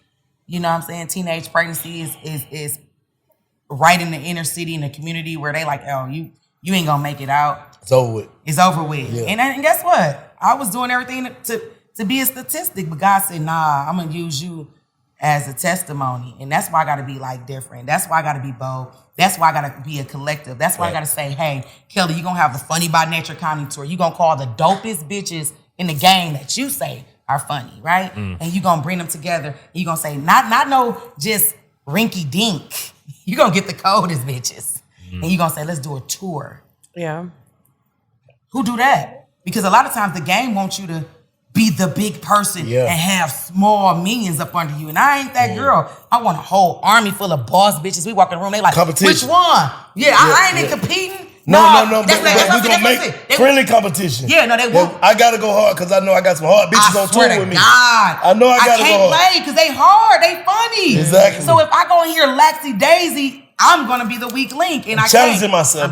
You know what I'm saying? Teenage pregnancy is right in the inner city, in the community where they like, oh, you ain't gonna make it out. It's over with. Yeah. And guess what? I was doing everything to be a statistic, but God said, nah, I'm gonna use you as a testimony. And that's why I gotta be like different. That's why I gotta be bold. That's why I gotta be a collective. That's why I gotta say, hey, Kelly, you gonna have the Funny by Nature comedy tour. You gonna call the dopest bitches in the game that you say are funny, right? And you gonna bring them together. And you gonna say, not no just rinky dink. You gonna get the coldest bitches. And you gonna say, let's do a tour. Yeah. Who do that? Because a lot of times the game wants you to be the big person and have small minions up under you. And I ain't that girl. I want a whole army full of boss bitches. We walk in the room, they like, which one? I ain't competing. No. But we gonna make friendly competition. Yeah, no, they won't. I gotta go hard because I know I got some hard bitches on tour with me. God. I know I gotta go hard. I can't play because they hard. They funny. Exactly. So if I go in here laxy daisy, I'm gonna be the weak link, and I'm challenging myself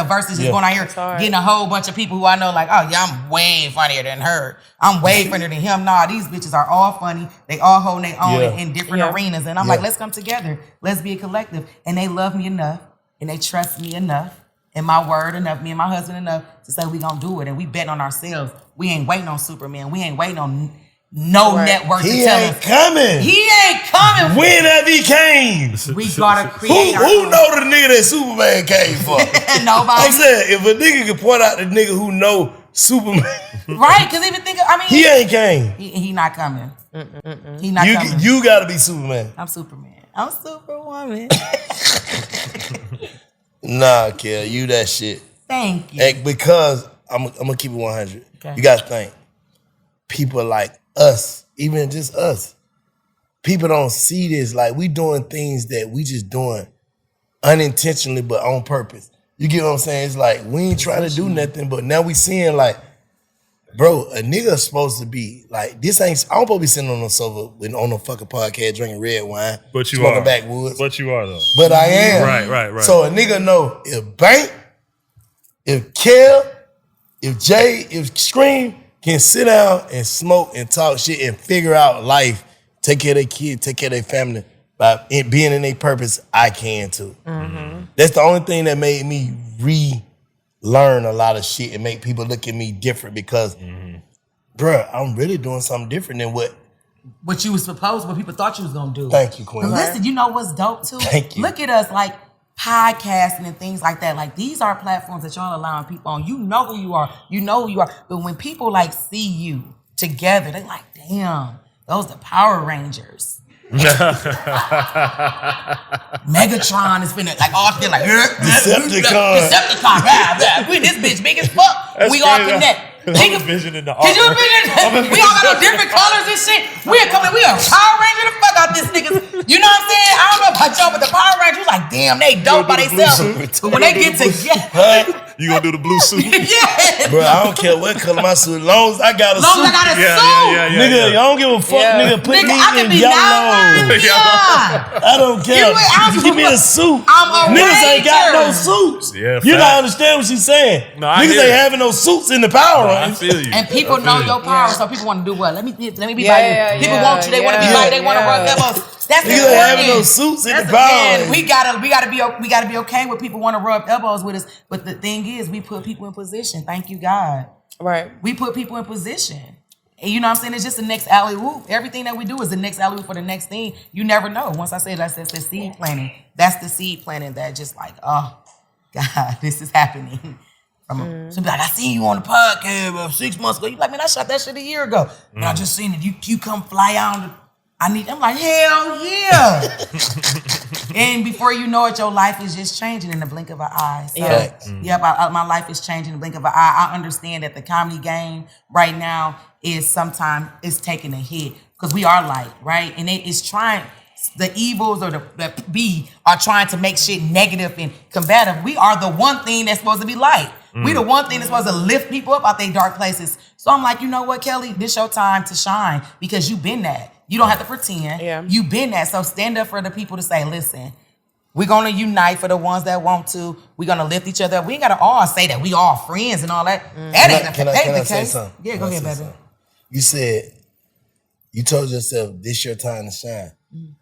versus just going out here getting a whole bunch of people who I know like, oh yeah, I'm way funnier than her. I'm way funnier than him. Nah, these bitches are all funny. They all hold their own in different arenas, and I'm like, let's come together. Let's be a collective. And they love me enough, and they trust me enough, and my word enough, me and my husband enough to say we gonna do it, and we betting on ourselves. We ain't waiting on Superman. We ain't waiting on network to tell us. He ain't coming. When have he came? We gotta create who know the nigga that Superman came for? Nobody. I'm saying, if a nigga can point out the nigga who know Superman. Right, because even think, he ain't came. He not coming. He not coming. You gotta be Superman. I'm Superman. I'm Superwoman. Nah, Kel, you that shit. Thank you. And because I'm gonna keep it 100. Okay. You gotta think. People like us, even just us, people don't see this. Like, we doing things that we just doing unintentionally but on purpose. You get what I'm saying? It's like we ain't trying to do nothing, but now we seeing like, bro, a nigga supposed to be like, this ain't, I don't supposed to be sitting on the sofa on no fucking podcast drinking red wine, but you smoking are backwoods. But you are though. But I am. Right. So a nigga know if Bank, if Kel, if Jay, if Scream can sit down and smoke and talk shit and figure out life, take care of their kid, take care of their family, by being in their purpose, I can too. Mm-hmm. That's the only thing that made me relearn a lot of shit and make people look at me different because, bruh, I'm really doing something different than what you was supposed, what people thought you was gonna do. Thank you, Queen. But listen, you know what's dope too? Thank you. Look at us like podcasting and things like that. Like, these are platforms that y'all allowing people on. You know who you are. You know who you are. But when people like see you together, they like, damn, those are Power Rangers. Megatron is finna like all like Decepticon. We this bitch big as fuck. We all connect. I'm envisioning the Can you envision? We all got no different colors and shit. We are Power Ranger the fuck out this niggas. You know what I'm saying? I don't know about y'all, but the Power Rangers like, damn, they dope by themselves. But when they get together, you gonna do the blue suit? Yeah. Bro, I don't care what color my suit. As long as I got a suit. Yeah. Nigga, I don't give a fuck. Nigga, put me in yellow. I don't care. Give me a suit. Niggas ain't got no suits. Yeah, you don't understand what she's saying. No, niggas ain't having no suits in the Power Rangers. I feel you. And people know your power, so people want to do what? Let me be by you. People want you. They want to be like. They want to rub elbows. That's niggas ain't having no suits in the Power Rangers. We gotta be okay with people want to rub elbows with us. But the thing is, we put people in position. Thank you, God. Right. We put people in position. And you know what I'm saying? It's just the next alley-oop. Everything that we do is the next alley-oop for the next thing. You never know. Once I said that's the seed planting. That's the seed planting that just like, oh, God, this is happening. So be like, I seen you on the podcast 6 months ago. You like, man, I shot that shit a year ago. And I just seen it. You come fly out. I'm like, hell yeah. And before you know it, your life is just changing in the blink of an eye. So, my life is changing in the blink of an eye. I understand that the comedy game right now is sometimes it's taking a hit because we are light, right? And it is trying, the evils or the B are trying to make shit negative and combative. We are the one thing that's supposed to be light. We the one thing that's supposed to lift people up out their dark places. So I'm like, you know what, Kelly? This your time to shine because you've been that. You don't have to pretend. Yeah. You've been that. So stand up for the people to say, listen, we're going to unite for the ones that want to. We're going to lift each other up. We ain't got to all say that we all friends and all that. That ain't the case. Say something? Yeah, go ahead, baby. You said, you told yourself, this your time to shine.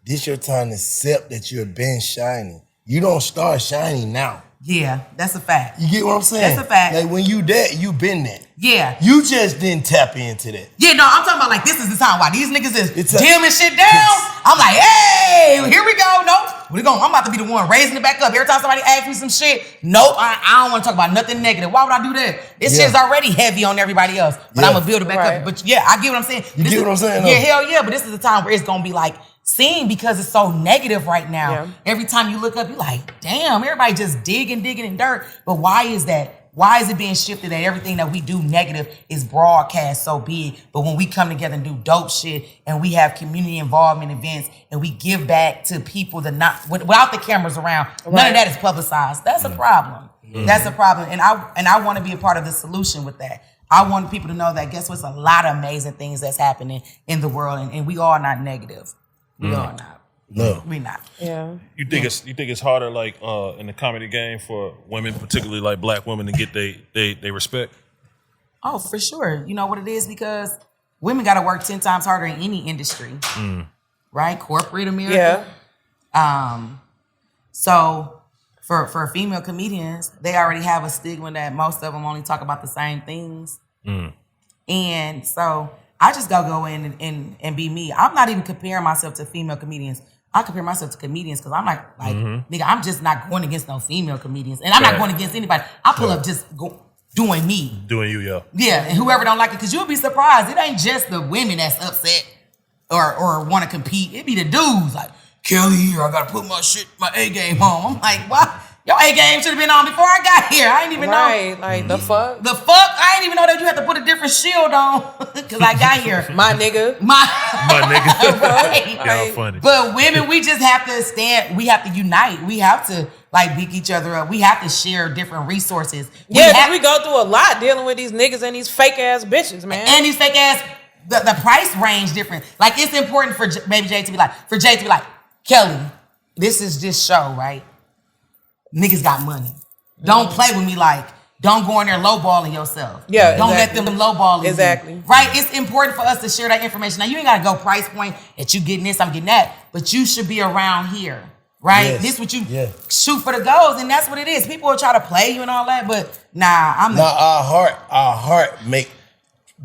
This your time to accept that you've been shining. You don't start shining now. Yeah, that's a fact. You get what I'm saying? That's a fact. Like when you that, you been that. Yeah. You just didn't tap into that. Yeah, no, I'm talking about like this is the time why these niggas is dimming shit down. I'm like, hey, here we go. No, I'm about to be the one raising it back up. Every time somebody asks me some shit, nope, I don't want to talk about nothing negative. Why would I do that? This shit's already heavy on everybody else. But I'm going to build it back up. But yeah, I get what I'm saying. You get what I'm saying? Yeah, hell yeah. But this is the time where it's going to be like seen because it's so negative right now. Yeah. Every time you look up, you're like, damn, everybody just digging in dirt. But why is that? Why is it being shifted that everything that we do negative is broadcast so big? But when we come together and do dope shit and we have community involvement events and we give back to people without the cameras around, none of that is publicized. That's a problem. Mm-hmm. That's a problem. And I want to be a part of the solution with that. I want people to know that guess what's a lot of amazing things that's happening in the world and we are not negative. We are not. No, we not. Yeah. You think it's harder like in the comedy game for women, particularly like black women, to get they respect? Oh, for sure. You know what it is? Because women got to work 10 times harder in any industry, right? Corporate America. Yeah. So for female comedians, they already have a stigma that most of them only talk about the same things, and so I just go in and be me. I'm not even comparing myself to female comedians. I compare myself to comedians because I'm like, nigga, I'm just not going against no female comedians. And I'm not going against anybody. I pull up just doing me. Doing you, yeah. Yeah, and whoever don't like it, because you'll be surprised. It ain't just the women that's upset or want to compete. It be the dudes like, Kelly here, I got to put my A game on. I'm like, what? Your A game should have been on before I got here. I ain't even know. Right, like the fuck? The fuck? I ain't even know that you had to put a different shield on because I got here. My nigga. My nigga. Right? Y'all funny. But women, we just have to stand. We have to unite. We have to like beat each other up. We have to share different resources. We go through a lot dealing with these niggas and these fake ass bitches, man. And these fake ass, the price range different. Like it's important for Baby J to be like, Kelly, this is this show, right? Niggas got money. Don't play with me like, don't go in there lowballing yourself. Yeah, don't let them lowball you. Exactly. Right? It's important for us to share that information. Now, you ain't got to go price point that you getting this, I'm getting that, but you should be around here, right? Yes. This what you shoot for the goals, and that's what it is. People will try to play you and all that, but our heart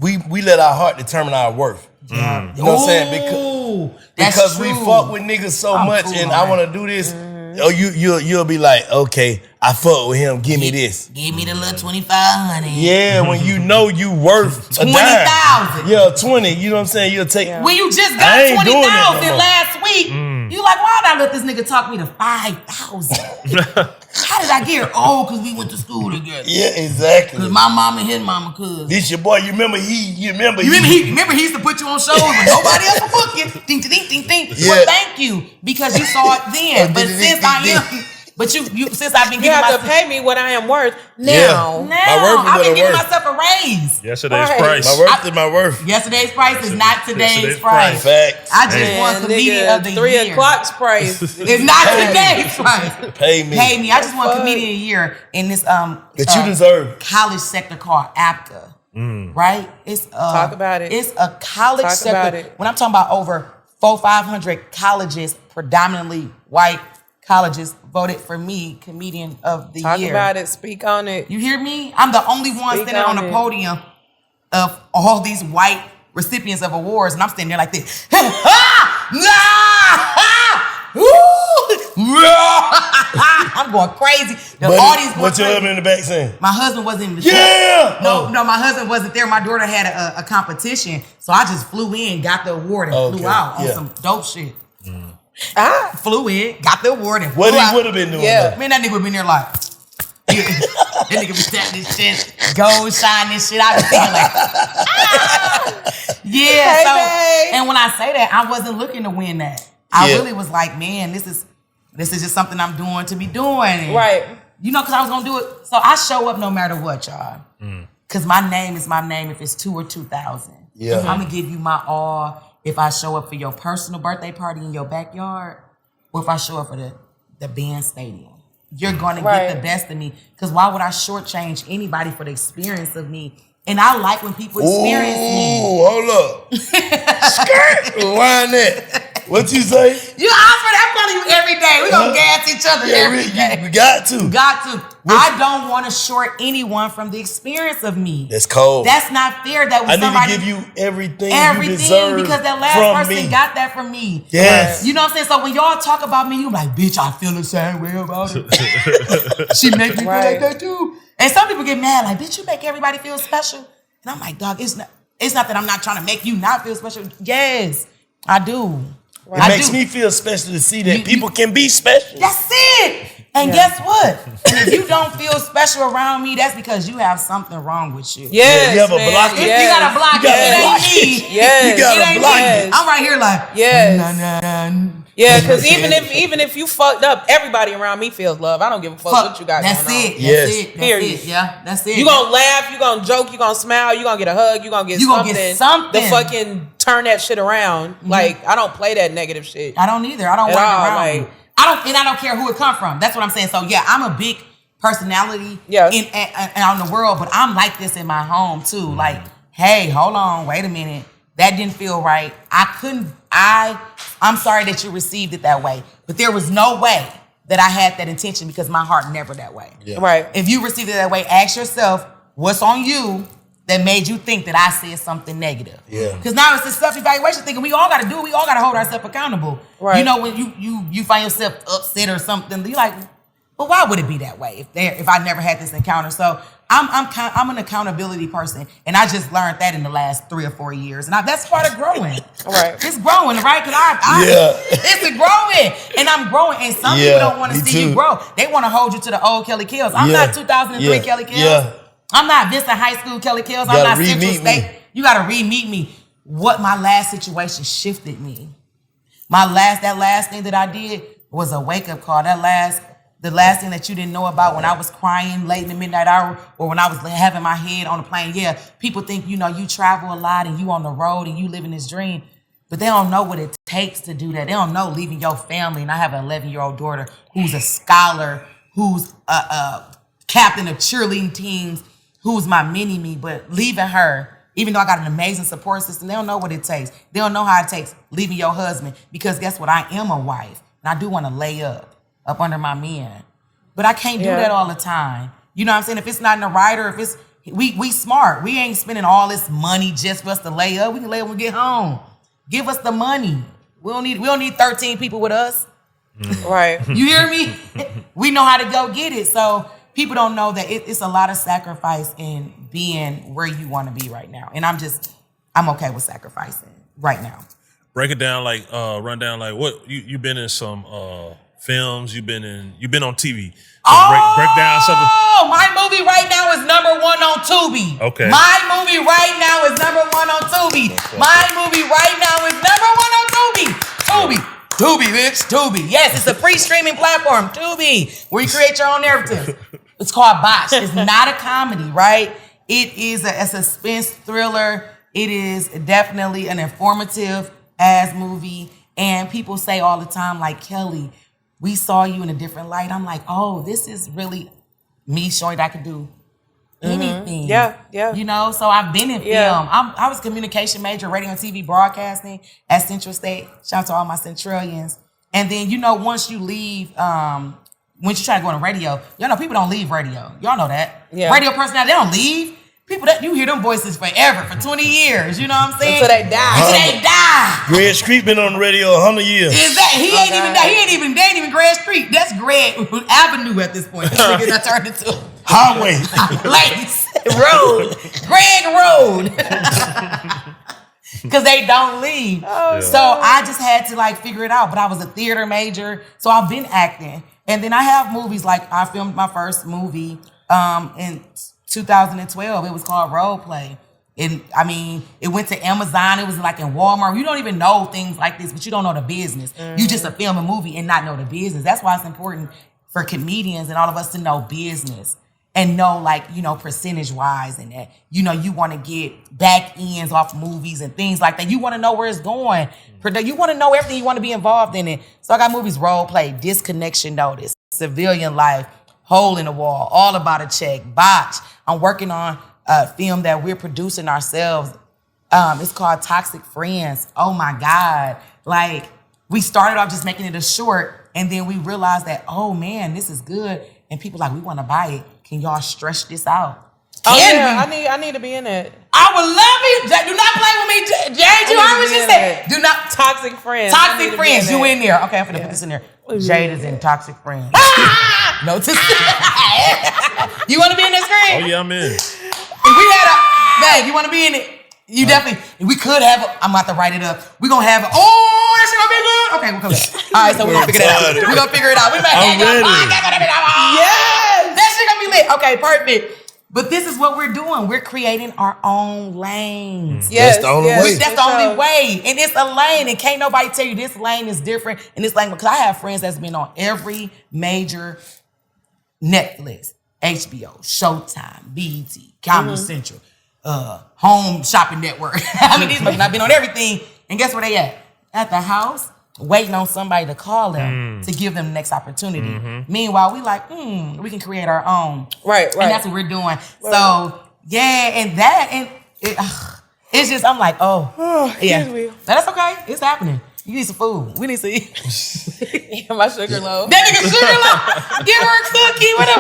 we let our heart determine our worth. You know what I'm saying? Because we fuck with niggas so much, and I want to do this. Oh, you'll be like, okay, I fuck with him. Give me this. Give me the little 2,500. Yeah, when you know you worth 20,000. Yeah, 20. You know what I'm saying? You'll take. When you just got 20,000 last week, you like, why did I let this nigga talk me to 5,000? How did I get here? Oh, because we went to school together. Yeah, exactly. Because my mama and his mama could. This your boy. You remember he remember he used to put you on shows when nobody else would book you. Ding, ding, ding, ding. Yeah. Well, thank you because you saw it then. But since since I've been giving myself, to pay me what I am worth now. Yeah. I've been giving myself a raise. Yesterday's price. My worth is my worth. Yesterday's price is not today's price. Facts. I just won comedian of the 3 year. o'clock's price. It's not today's price. Pay me. I just won comedian of the year in this that you deserve college sector called APCA. Right? It's talk about it. It's a college sector. When I'm talking about over 400-500 colleges, predominantly white colleges, voted for me comedian of the year. Talk about it. Speak on it. You hear me? I'm the only one standing on the podium of all these white recipients of awards, and I'm standing there like this. I'm going crazy. The audience. What's your husband in the back saying? My husband wasn't in the show. No, my husband wasn't there. My daughter had a competition, so I just flew in, got the award, and flew out on some dope shit. Flew in, got the award, and what he would have been doing? Yeah, man, that nigga would have been there like. That nigga be tapping this shit, gold shine this shit. I be thinking like, hey, and when I say that, I wasn't looking to win that. I really was like, man, this is just something I'm doing to be doing. And, right. You know, because I was going to do it. So I show up no matter what, y'all. Because my name is my name if it's 2 or 2,000. Yeah. I'm going to give you my all if I show up for your personal birthday party in your backyard or if I show up for the band stadium. You're going to get the best of me. Because why would I shortchange anybody for the experience of me? And I like when people experience me. Ooh, hold up. Skirt. Why that? What you say? You ask for that from you every day. We're going to gas each other every day. We got to. I don't want to short anyone from the experience of me. That's cold. That's not fair. That I somebody need to give you everything you deserve because that last from person me. got that from me. Yes. You know what I'm saying? So when y'all talk about me, you like, bitch, I feel the same way about it. She make me feel like that too. And some people get mad, like, bitch, you make everybody feel special. And I'm like, dog, it's not that I'm not trying to make you not feel special. Yes, I do. It makes me feel special to see that people can be special. That's it. And guess what? And if you don't feel special around me, that's because you have something wrong with you. Yes, you have a blockage. You got a blockage. It ain't me. Yes. You got a blockage. I'm right here like, yes. Yeah, because even if you fucked up, everybody around me feels love. I don't give a fuck what you got going on. That's it. Yes. Period. Yeah, that's it. You gonna laugh, you gonna joke, you gonna smile, you gonna get a hug, you gonna get something. To fucking turn that shit around. Mm-hmm. Like, I don't play that negative shit. I don't either. I don't work around. I don't care who it come from. That's what I'm saying. So yeah, I'm a big personality in out in the world, but I'm like this in my home too. Mm-hmm. Like, hey, hold on, wait a minute. That didn't feel right. I'm sorry that you received it that way. But there was no way that I had that intention because my heart never that way. Yeah. Right. If you received it that way, ask yourself, what's on you that made you think that I said something negative? Yeah. Because now it's this self-evaluation thing, and we all got to do it. We all got to hold ourselves accountable. Right. You know, when you find yourself upset or something, you're like, well, why would it be that way if I never had this encounter? So I'm an accountability person, and I just learned that in the last 3 or 4 years, and that's part of growing. Right, it's growing, right? Because it's growing, and I'm growing, and some people don't want to see you grow. They want to hold you to the old Kelly Kills. I'm not 2003 Kelly Kills. Yeah. I'm not Vincent High School Kelly Kills. I'm not Central State. You got to re-meet me. What my last situation shifted me. That last thing that I did was a wake-up call. The last thing that you didn't know about when I was crying late in the midnight hour or when I was having my head on the plane. Yeah, people think, you travel a lot and you on the road and you living this dream, but they don't know what it takes to do that. They don't know leaving your family. And I have an 11-year-old daughter who's a scholar, who's a captain of cheerleading teams, who's my mini-me, but leaving her, even though I got an amazing support system, they don't know what it takes. They don't know how it takes leaving your husband because guess what? I am a wife and I do want to lay up under my men. But I can't do that all the time. You know what I'm saying? If it's not in the writer, if it's, we smart. We ain't spending all this money just for us to lay up. We can lay up when we get home. Give us the money. We don't need 13 people with us. Right. You hear me? We know how to go get it. So people don't know that it's a lot of sacrifice in being where you want to be right now. And I'm okay with sacrificing right now. Break it down, like run down, like what you've been in some films. You've been on TV. So break down something. Oh, my movie right now is #1 on Tubi. Okay. My movie right now is #1 on Tubi. My movie right now is #1 on Tubi. Tubi, bitch. Tubi. Yes, it's a free streaming platform. Tubi, where you create your own narrative. It's called Botched. It's not a comedy, right? It is a suspense thriller. It is definitely an informative ass movie. And people say all the time, like, Kelly, we saw you in a different light. I'm like, oh, this is really me showing that I could do anything. Yeah. So I've been in film. I was a communication major, radio and TV broadcasting at Central State. Shout out to all my Centralians. And then, once you leave, once you try to go on radio, y'all know people don't leave radio. Y'all know that. Yeah. Radio personality, they don't leave. People that you hear them voices forever, for 20 years. You know what I'm saying? Until they die. Greg Street been on the radio 100 years. Is that he ain't even die? They ain't even Greg Street. That's Greg Avenue at this point. I turned it to Highway. Lace Road. Greg Road. Because they don't leave. So I just had to figure it out. But I was a theater major, so I've been acting. And then I have movies, like I filmed my first movie in 2012. It was called Role Play. And it went to Amazon. It was in Walmart. You don't even know things like this, but you don't know the business. Mm-hmm. You just a film a movie and not know the business. That's why it's important for comedians and all of us to know business and know percentage wise and that, you want to get back ends off movies and things like that. You want to know where it's going. You want to know everything. You want to be involved in it. So I got movies, Role Play, Disconnection Notice, Civilian Life, Hole in the Wall, All About a Check, Botch. I'm working on a film that we're producing ourselves. It's called Toxic Friends. Oh my God. We started off just making it a short, and then we realized that, oh man, this is good. and people like, we want to buy it. Can y'all stretch this out? Oh yeah, I need to be in it. I would love it. Do not play with me, Jade. You heard what she said. Do not toxic friends. Toxic friends. You in there? Okay, I'm gonna put this in there. Jade is in toxic friends. No, you want to be in this screen? Oh yeah, I'm in. If we had a babe, you want to be in it? You definitely. We could have. I'm about to write it up. We gonna have. That shit gonna be good. Okay, we'll come back. All right, so we're gonna figure it out. We're gonna figure it out. We might have your podcast. Yes, that shit gonna be lit. Okay, perfect. But this is what we're doing. We're creating our own lanes. Yes, that's the only way. That's the only way. And it's a lane. And can't nobody tell you this lane is different. And this lane, because I have friends that's been on every major Netflix, HBO, Showtime, BET, Comedy Central, Home Shopping Network. I mean, these motherfuckers have been on everything. And guess where they at? At the house, waiting on somebody to call them to give them the next opportunity. Meanwhile, we like, we can create our own. Right. And that's what we're doing. Right. So, yeah, and that, and it's just, I'm like, yeah. That's okay. It's happening. You need some food. We need to eat. My sugar low. That nigga sugar low. Give her a cookie. What a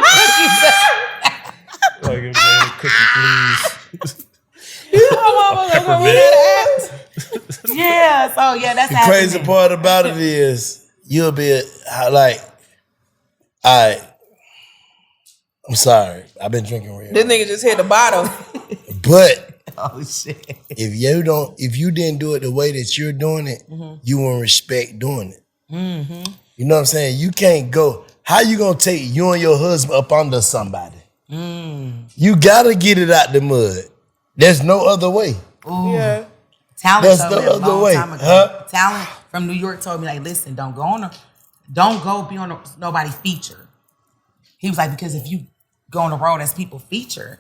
cookie. Like, man, cookie, please. Yeah, so yeah, that's the crazy part about it is you'll be like, I'm sorry, I've been drinking real. This nigga just hit the bottom. But oh shit, if you didn't do it the way that you're doing it, you won't respect doing it. You know what I'm saying? You can't go. How you gonna take you and your husband up under somebody? You gotta get it out the mud. There's no other way. Ooh. Yeah. Talent That's told me the a long other way. time ago. Huh? Talent from New York told me, like, listen, don't go be on nobody feature. He was like, because if you go on the road as people feature,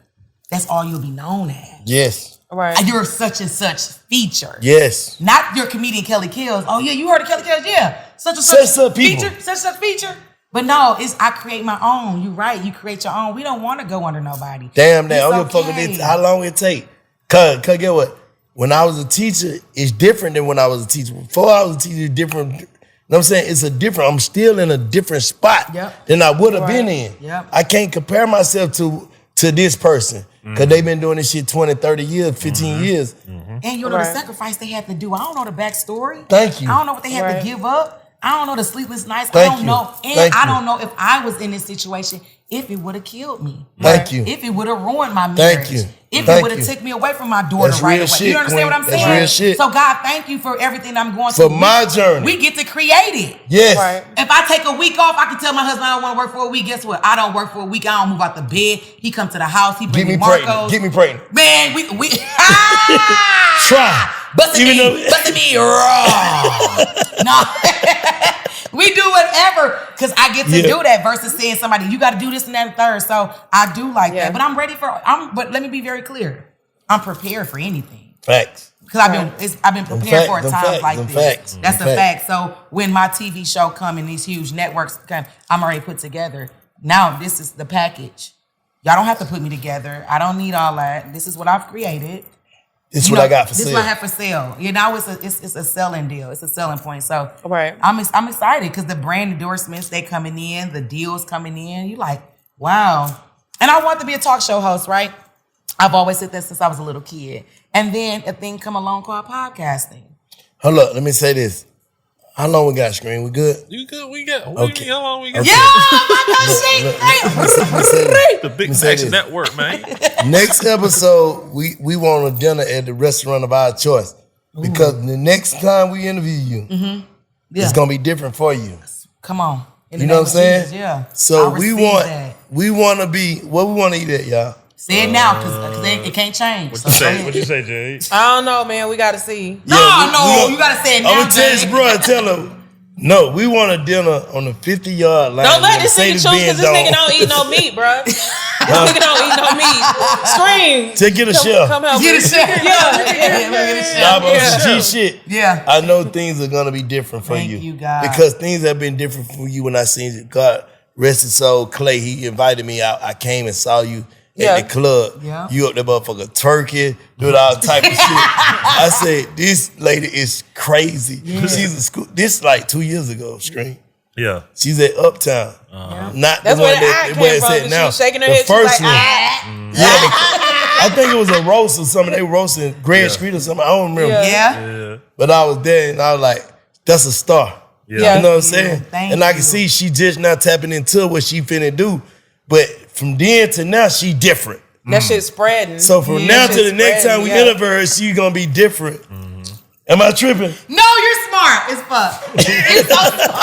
that's all you'll be known as. Yes. Right. You're such and such feature. Yes. Not your comedian Kelly Kills. Oh yeah, you heard of Kelly Kills? Yeah. Such and Such such people. feature. Such and such feature. But no, I create my own. You're right. You create your own. We don't want to go under nobody. Damn that. I'm gonna fuck with this. How long it take? Cause get what? When I was a teacher, it's different than when I was a teacher. Before I was a teacher, it's different. You know what I'm saying? It's a different, I'm still in a different spot than I would have been in. Yep. I can't compare myself to this person. Because they've been doing this shit 20, 30 years, 15 years. And you know the sacrifice they had to do. I don't know the backstory. Thank you. I don't know what they had to give up. I don't know the sleepless nights. Thank I don't you. know. And Thank I you. don't know if I was in this situation, if it would have killed me. Thank you. If it would have ruined my marriage. Thank you. If Thank it would have you. taken me away from my daughter That's right real away. shit, You understand Queen. what I'm That's saying? real shit. So God, thank you for everything I'm going For through. my journey. We get to create it. Yes. Right. If I take a week off, I can tell my husband I don't want to work for a week. Guess what? I don't work for a week. I don't move out the bed. He come to the house. He bring Get me me pregnant. Marcos. Get me pregnant. Man, we Try. busted Even me, though- busted me raw. No, we do whatever because I get to do that versus saying somebody you got to do this and that and third. So I do like that, but I'm ready for. But let me be very clear. I'm prepared for anything. Facts. Because I've been prepared for a time like this. Facts. That's a fact. So when my TV show come and these huge networks come, I'm already put together. Now this is the package. Y'all don't have to put me together. I don't need all that. This is what I've created. This is what I got for This sale. is what I have for sale. You know, it's a selling deal. It's a selling point. So Right. I'm excited because the brand endorsements, they coming in, the deals coming in. You like, wow. And I want to be a talk show host, right? I've always said that since I was a little kid. And then a thing come along called podcasting. Hold up, let me say this. How long we got, Screen? We good? You good? We got. Okay. How long we got? Okay. Yeah, my God, The Big Facts Network, man. Next episode, we want a dinner at the restaurant of our choice. Because the next time we interview you, it's gonna be different for you. Come on. In the You know name what I'm of saying? Jesus, yeah. So I we receive that. want to be what we want to eat at, y'all. Say it now, because it can't change. What So you go say? ahead. What you say, Jade? I don't know, man. We got to see. No, you gotta say it now. I'm gonna text Jay. bro and tell him. No, we want a dinner on the 50-yard line. Don't let with this nigga choose because this nigga don't eat no meat, bro. This nigga don't eat no meat. Scream. To get a chef. Come help Get me. a chef. Nah, but some G shit. Yeah. I know things are gonna be different for Thank you. you, God. Because things have been different for you when I seen you. God rest his soul, Clay. He invited me out. I came and saw you at the club. Yeah. You up there motherfucker turkey, doing all type of shit. I said, this lady is crazy. She's a school. This like 2 years ago, Screen. Yeah. She's at Uptown. Not That's the one where the eye where came it's from. at She now. was shaking her the head. She was first like, one. ah. Yeah, I think it was a roast or something. They were roasting Greg Street or something. I don't remember. Yeah. But I was there and I was like, that's a star. Yeah. You know what I'm saying? Thank and I can you. see she just not tapping into what she finna do. But from then to now, she different. That shit's spreading. So from now to the next time we interview her, she gonna be different. Am I tripping? No, you're smart as fuck. It's so smart.